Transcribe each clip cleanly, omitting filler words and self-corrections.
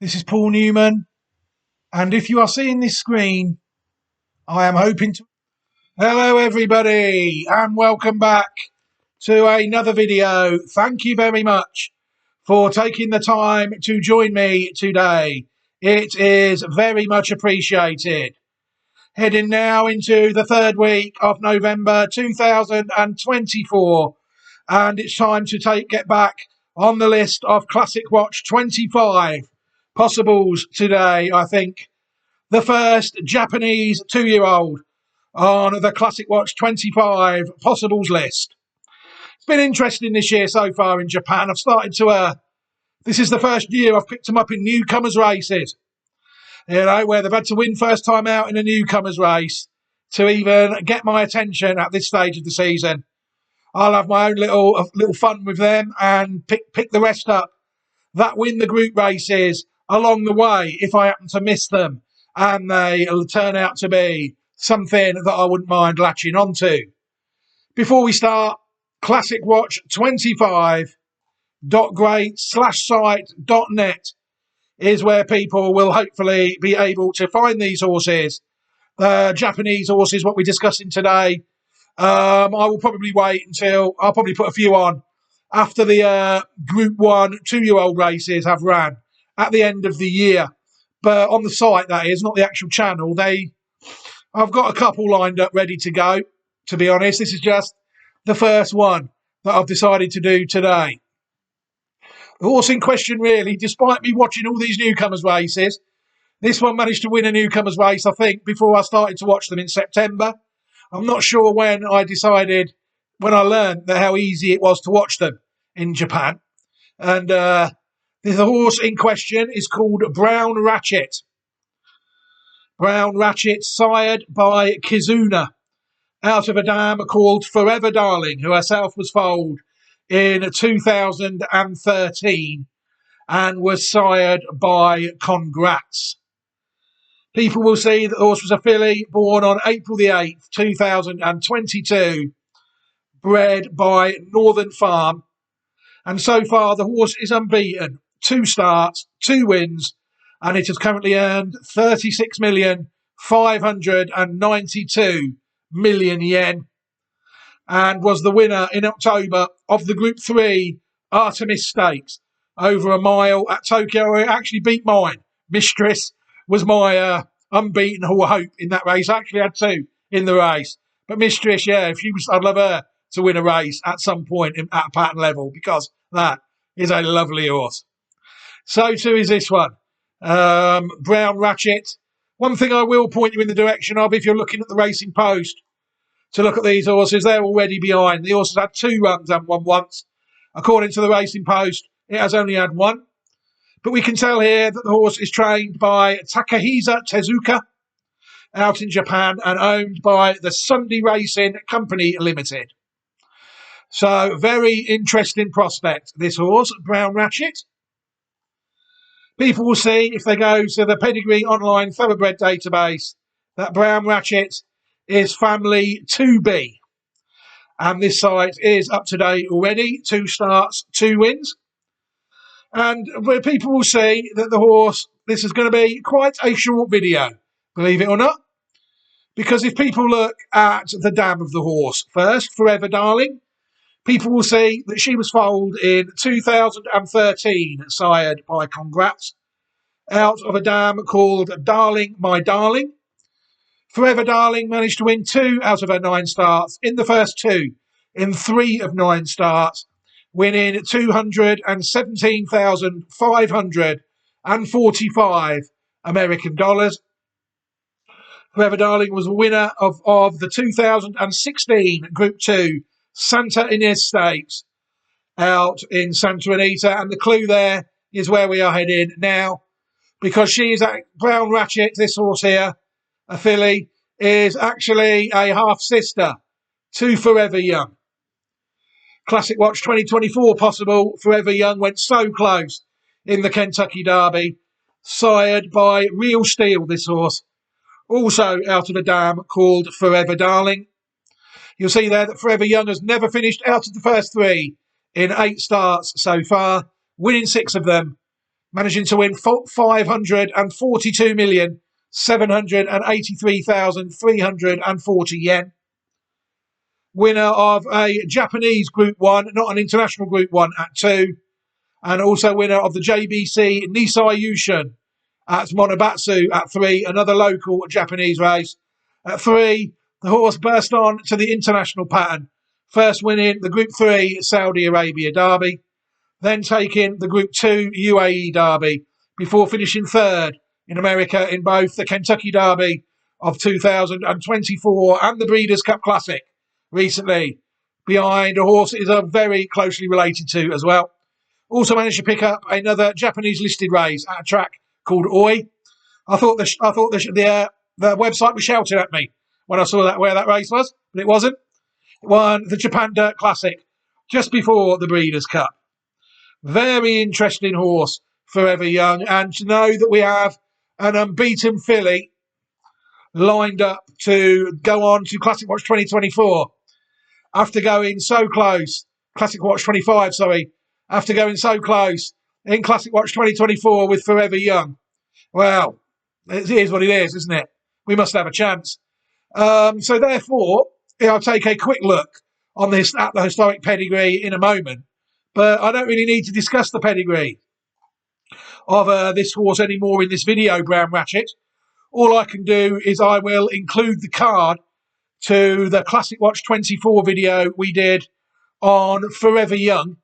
This is Paul Newman, and if you are seeing this screen, I am hoping to. Hello, everybody, and welcome back to another video. Thank you very much for taking the time to join me today. It is very much appreciated. Heading now into the third week of November 2024, and it's time to get back on the list of Classic Watch 25 possibles today. I think the first Japanese 2-year-old on the Classic Watch 25 possibles list. It's been interesting this year so far in Japan. This is the first year I've picked them up in newcomers races, where they've had to win first time out in a newcomers race to even get my attention at this stage of the season. I'll have my own little fun with them and pick the rest up that win the group races along the way if I happen to miss them and they turn out to be something that I wouldn't mind latching onto. Before we start, classicwatch25.great/site.net is where people will hopefully be able to find these horses. The Japanese horses, what we're discussing today, I will probably wait until I'll probably put a few on after the Group 1 2-year-old races have ran at the end of the year. But on the site, that is, not the actual channel. I've got a couple lined up ready to go, to be honest. This is just the first one that I've decided to do today. The horse in question, really, despite me watching all these newcomers races, this one managed to win a newcomers race, I think, before I started to watch them in September. I'm not sure when I learned how easy it was to watch them in Japan. And the horse in question is called Brown Ratchet. Brown Ratchet, sired by Kizuna, out of a dam called Forever Darling, who herself was foaled in 2013 and was sired by Congrats. People will see that the horse was a filly born on April the 8th, 2022, bred by Northern Farm. And so far, the horse is unbeaten. 2 starts, 2 wins, and it has currently earned 36,592,000,000 yen and was the winner in October of the Group 3 Artemis Stakes over a mile at Tokyo. It actually beat mine. Mistress was my unbeaten hope in that race. I actually had 2 in the race. But Mistress, I'd love her to win a race at some point at a pattern level, because that is a lovely horse. So too is this one, Brown Ratchet. One thing I will point you in the direction of, if you're looking at the Racing Post to look at these horses, they're already behind. The horse has had 2 runs and won once. According to the Racing Post, it has only had 1. But we can tell here that the horse is trained by Takahisa Tezuka out in Japan and owned by the Sunday Racing Company Limited. So, very interesting prospect, this horse, Brown Ratchet. People will see, if they go to the Pedigree Online Thoroughbred database, that Brown Ratchet is family 2B. And this site is up to date already. 2 starts, 2 wins. And where people will see that the horse, this is going to be quite a short video, believe it or not. Because if people look at the dam of the horse first, Forever Darling, people will see that she was foaled in 2013, sired by Congrats, out of a dam called Darling My Darling. Forever Darling managed to win 2 out of her 9 starts in the first 2, in 3 of 9 starts, winning 217,545 American dollars. Forever Darling was the winner of the 2016 Group 2 Santa Ynez Stakes out in Santa Anita. And the clue there is where we are heading now, because she is at Brown Ratchet, this horse here, a filly, is actually a half-sister to Forever Young. Classic Watch 2024 possible. Forever Young went so close in the Kentucky Derby. Sired by Real Steel, this horse. Also out of a dam called Forever Darling. You'll see there that Forever Young has never finished out of the first 3 in 8 starts so far, winning 6 of them. managing to win 542,783,340 yen. Winner of a Japanese Group 1, not an international Group 1 at 2. And also winner of the JBC Nisai Yushin at Monobatsu at 3, another local Japanese race. At 3, the horse burst on to the international pattern, first winning the Group 3 Saudi Arabia Derby, then taking the Group 2 UAE Derby, before finishing third in America in both the Kentucky Derby of 2024 and the Breeders' Cup Classic recently, behind a horse that is very closely related to as well. Also managed to pick up another Japanese listed race at a track called Oi. I thought the website was shouting at me when I saw that where that race was, but it wasn't. It won the Japan Dirt Classic just before the Breeders' Cup. Very interesting horse, Forever Young, and to know that we have an unbeaten filly lined up to go on to Classic Watch 2024 after going so close. Classic Watch 25, sorry. After going so close in Classic Watch 2024 with Forever Young. Well, it is what it is, isn't it? We must have a chance. So therefore, I'll take a quick look on this at the historic pedigree in a moment. But I don't really need to discuss the pedigree of this horse anymore in this video, Brown Ratchet. All I can do is I will include the card to the Classic Watch 24 video we did on Forever Young.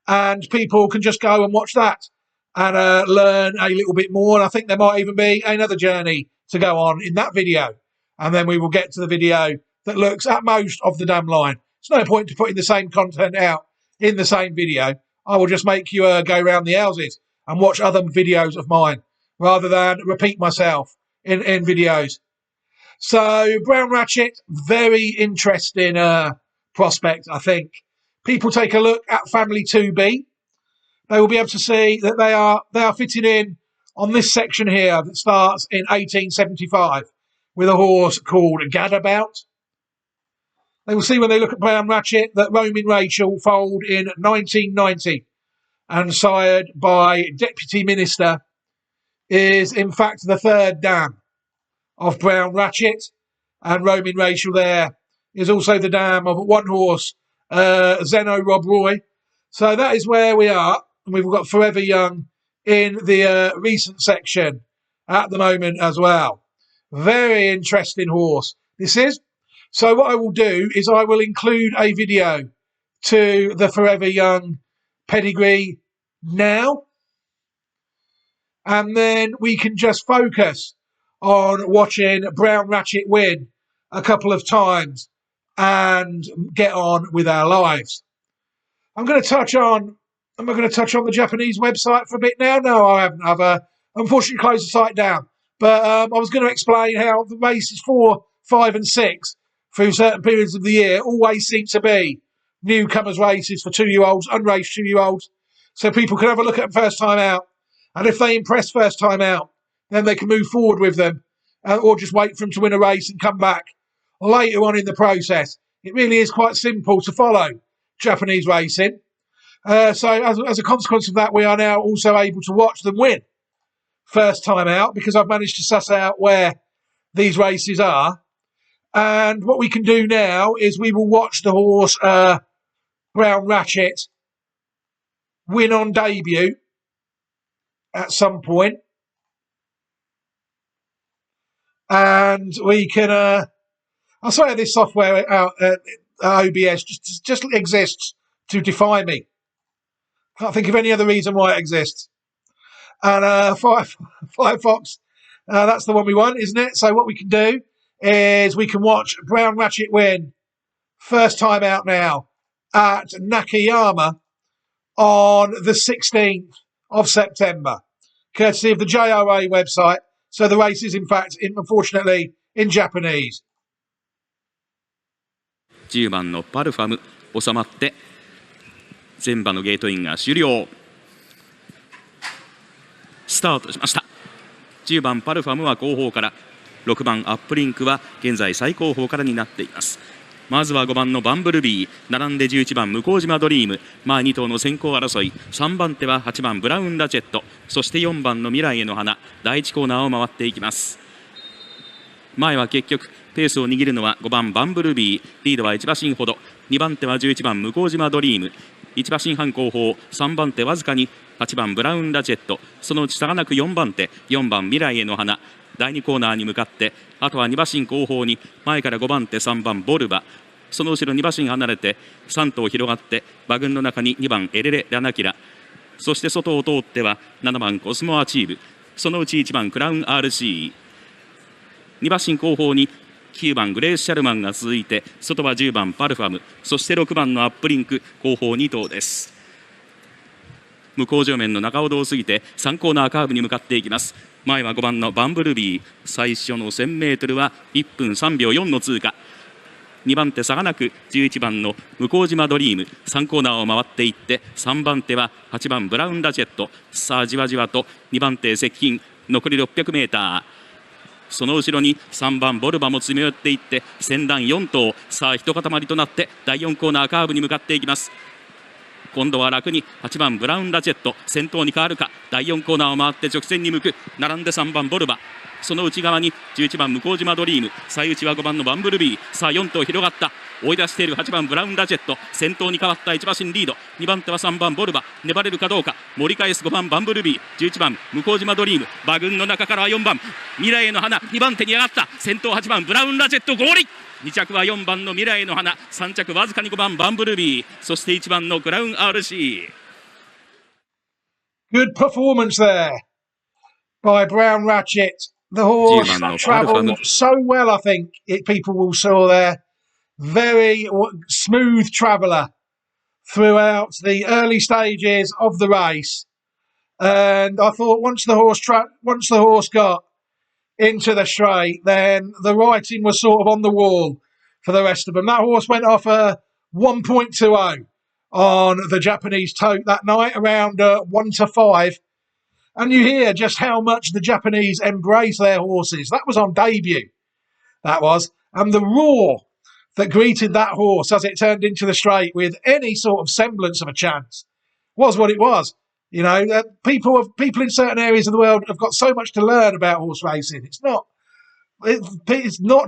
And people can just go and watch that and learn a little bit more. And I think there might even be another journey to go on in that video. And then we will get to the video that looks at most of the dam line. It's no point to putting the same content out in the same video. I will just make you go around the houses and watch other videos of mine rather than repeat myself in videos. So Brown Ratchet, very interesting prospect, I think. People take a look at Family 2B. They will be able to see that they are fitting in on this section here that starts in 1875 with a horse called Gadabout. They will see when they look at Brown Ratchet that Roman Rachel foaled in 1990 and sired by Deputy Minister is in fact the third dam of Brown Ratchet, and Roman Rachel there is also the dam of one horse, Zeno Rob Roy. So that is where we are. And we've got Forever Young in the recent section at the moment as well. Very interesting horse this is. So what I will do is I will include a video to the Forever Young pedigree now. And then we can just focus on watching Brown Ratchet win a couple of times and get on with our lives. I'm going to touch on the Japanese website for a bit now. No, I haven't. I've unfortunately closed the site down. But I was going to explain how the races 4, 5 and 6 through certain periods of the year always seem to be newcomers races for 2-year-olds, unraced 2-year-olds. So people can have a look at them first time out. And if they impress first time out, then they can move forward with them or just wait for them to win a race and come back later on in the process. It really is quite simple to follow Japanese racing. So as a consequence of that, we are now also able to watch them win first time out because I've managed to suss out where these races are. And what we can do now is we will watch the horse Brown Ratchet win on debut at some point. And we can, I swear this software OBS just exists to defy me. Can't think of any other reason why it exists. And Firefox, that's the one we want, isn't it? So what we can do is we can watch Brown Ratchet win first time out now at Nakayama on the 16th of September, courtesy of the JRA website. So the race is, in fact, unfortunately, in Japanese. 10番のパルファム収まって全馬のゲートインが終了。スタートしました。10番パルファムは後方から、6番アップリンクは現在最後方からになっています。まずは5番のバンブルビー、並んで11番向島ドリーム、前2頭の先行争い、3番手は8番ブラウンラチェット、そして4番の未来への花、第1コーナーを回っていきます。前は結局ペースを握るのは5番バンブルビー、リードは1馬身ほど、2番手は11番向島ドリーム、1馬身半後方、3番手わずかに8番ブラウンラチェット、そのうち差がなく4番手、4番未来への花、第2コーナーに向かって、あとは2馬身後方に前から5番手3番ボルバ、その後ろ2馬身離れて3頭広がって馬群の中に2番エレレラナキラ、そして外を通っては7番コスモアチーブ、そのうち1番クラウン RC、 2馬身後方に9番グレース・シャルマンが続いて、外は10番パルファム、そして6番のアップリンク、後方2頭です。向こう上面の中ほどを過ぎて3コーナーカーブに向かっていきます。前は5番のバンブルビー、最初の 1000m は1分3秒4の通過、2番手差がなく11番の向島ドリーム、3コーナーを回っていって、3番手は8番ブラウンラチェット、さあじわじわと2番手接近、残り 600m、 その後ろに3番ボルバも詰め寄っていって、先団4頭、さあ一塊となって第4コーナーカーブに向かっていきます。今度は楽に8番ブラウンラチェット先頭に変わるか、第4コーナーを回って直線に向く、並んで3番ボルバ、その内側に11番向島ドリーム、最内は5番のバンブルビー、さあ4頭広がった、追い出している8番ブラウンラチェット、先頭に変わった1馬身リード、2番手は3番ボルバ、粘れるかどうか、盛り返す5番バンブルビー、11番向島ドリーム、馬群の中からは4番未来への花、2番手に上がった、先頭8番ブラウンラチェット合理、2着は4番の未来への花、3着わずかに5番バンブルビー、そして1番のクラウン RC。 Good performance there by Brown Ratchet. The horse travelled so well, I think people will saw there. Very smooth traveller throughout the early stages of the race, and I thought once the horse got into the straight, then the writing was sort of on the wall for the rest of them. That horse went off 1.20 on the Japanese tote that night, around 1-5. And you hear just how much the Japanese embrace their horses. That was on debut, that was. And the roar that greeted that horse as it turned into the straight with any sort of semblance of a chance was what it was. You know, people in certain areas of the world have got so much to learn about horse racing. It's not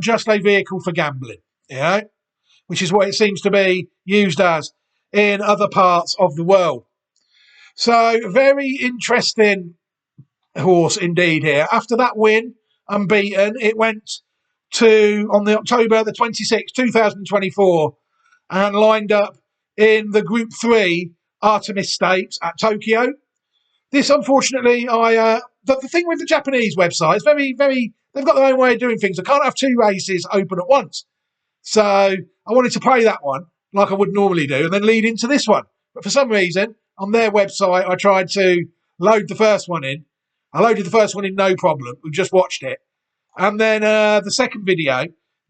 just a vehicle for gambling, you know, which is what it seems to be used as in other parts of the world. So, very interesting horse indeed here. After that win, unbeaten, it went to, on the October the 26th, 2024, and lined up in the Group 3 Artemis Stakes at Tokyo. This, unfortunately, the thing with the Japanese website is they've got their own way of doing things. I can't have two races open at once. So I wanted to play that one like I would normally do and then lead into this one. But for some reason, on their website, I tried to load the first one in. I loaded the first one in, no problem. We've just watched it. And then the second video,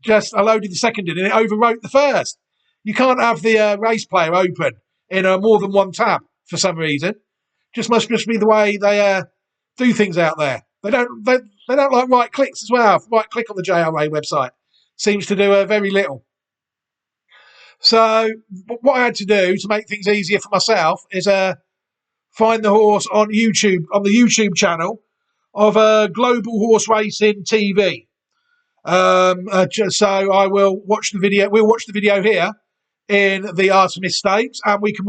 I loaded the second in and it overwrote the first. You can't have the race player open in more than one tab for some reason. Must be the way they do things out there. They don't like right clicks as well. Right click on the JRA website seems to do very little. So what I had to do to make things easier for myself is find the horse on YouTube, on the YouTube channel of Global Horse Racing TV. So I will watch the video. We'll watch the video here in the Artemis Stakes, and we can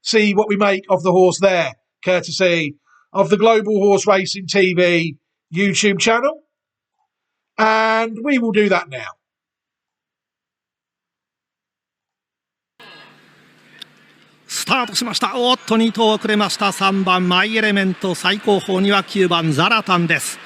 see what we make of the horse there, courtesy of the Global Horse Racing TV YouTube channel. And we will do that now. スタートしました。おっと2頭遅れました。3番マイエレメント、最後方には9番ザラタンです。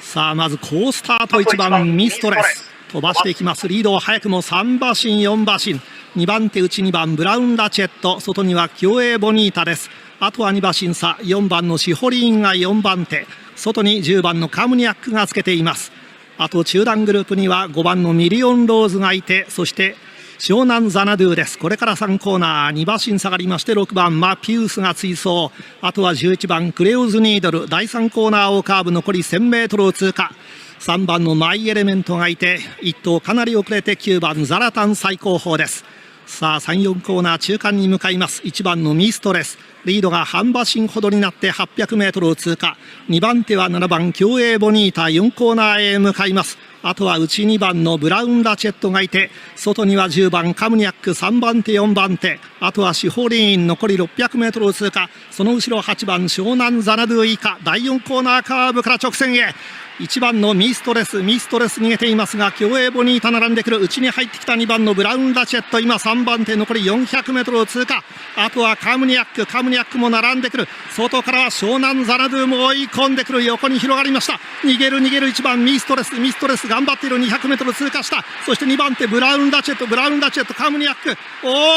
さあまず好スタート、1番ミストレス飛ばしていきます。リードは早くも3馬身4馬身、2番手内2番ブラウンラチェット、外には競泳ボニータです。あとは2馬身差、4番のシホリーンが4番手、外に10番のカムニャックがつけています。あと中段グループには5番のミリオンローズがいて、そして湘南ザナドゥです。これから3コーナー2馬身下がりまして6番マピウスが追走、あとは11番クレオズニードル、第3コーナーをカーブ残り 1000m を通過。3番のマイエレメントがいて1頭かなり遅れて9番ザラタン最後方です。さあ3、4コーナー中間に向かいます。1番のミストレス、リードが半馬身ほどになって 800m を通過。2番手は7番競泳ボニータ、4コーナーへ向かいます。あとは内2番のブラウンラチェットがいて、外には10番カムニャック、3番手4番手、あとはシホリーン残り 600m を通過。その後ろ8番湘南ザナドゥ以下、第4コーナーカーブから直線へ。1番のミストレス逃げていますが、競泳ボニータ並んでくる。内に入ってきた2番のブラウンラチェット、今3番手残り 400m を通過。あとはカムニャックも並んでくる。外からは湘南ザナドゥも追い込んでくる。横に広がりました。逃げる1番ミストレス頑張っている。 200m 通過した。そして2番手ブラウンラチェットカムニャック、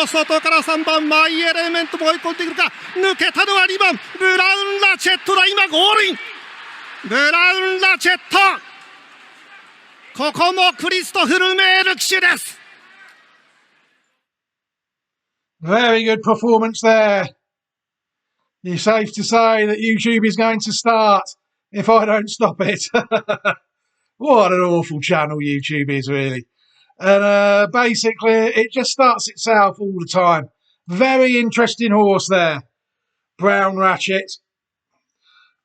外から3番マイエレメントも追い込んでくるか。抜けたのは2番ブラウンラチェットだ。今ゴールインブラウンラチェット、ここもクリストフ・ルメール騎手です。 Very good performance there. You're safe to say that YouTube is going to start if I don't stop it. What an awful channel YouTube is, really. And basically, it just starts itself all the time. Very interesting horse there, Brown Ratchet.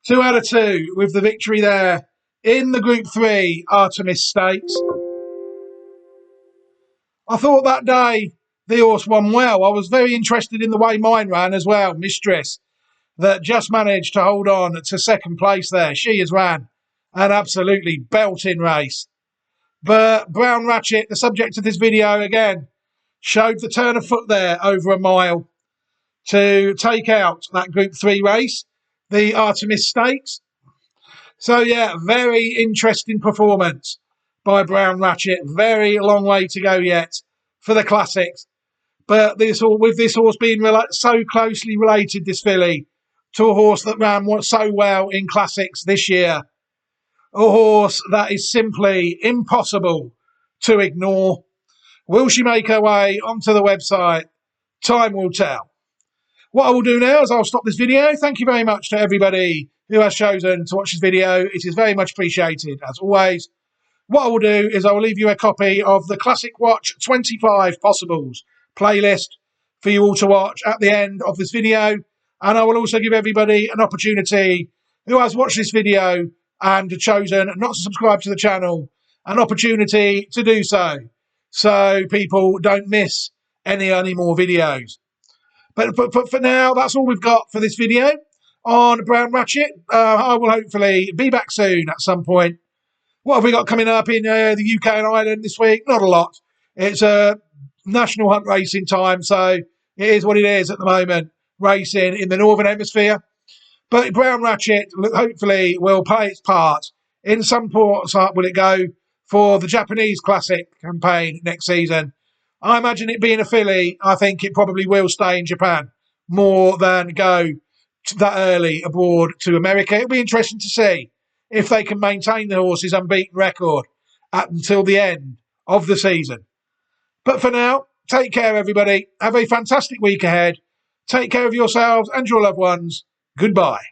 2 out of 2 with the victory there in the Group 3 Artemis Stakes. I thought that day the horse won well. I was very interested in the way mine ran as well, Mistress, that just managed to hold on to second place there. She has ran an absolutely belting race. But Brown Ratchet, the subject of this video again, showed the turn of foot there over a mile to take out that Group 3 race, the Artemis Stakes. So yeah, very interesting performance by Brown Ratchet. Very long way to go yet for the Classics. But with this horse being so closely related, this filly, to a horse that ran so well in Classics this year, a horse that is simply impossible to ignore. Will she make her way onto the website? Time will tell. What I will do now is I'll stop this video. Thank you very much to everybody who has chosen to watch this video. It is very much appreciated, as always. What I will do is I will leave you a copy of the Classic Watch 25 Possibles playlist for you all to watch at the end of this video. And I will also give everybody an opportunity who has watched this video and chosen not to subscribe to the channel, an opportunity to do so, so people don't miss any more videos. But for now, that's all we've got for this video on Brown Ratchet. I will hopefully be back soon at some point. What have we got coming up in the UK and Ireland this week? Not a lot. It's a national hunt racing time, so it is what it is at the moment, racing in the Northern Hemisphere. But Brown Ratchet hopefully will play its part in some ports. Will it go for the Japanese Classic campaign next season? I imagine it being a filly, I think it probably will stay in Japan more than go that early abroad to America. It'll be interesting to see if they can maintain the horse's unbeaten record until the end of the season. But for now, take care, everybody. Have a fantastic week ahead. Take care of yourselves and your loved ones. Goodbye.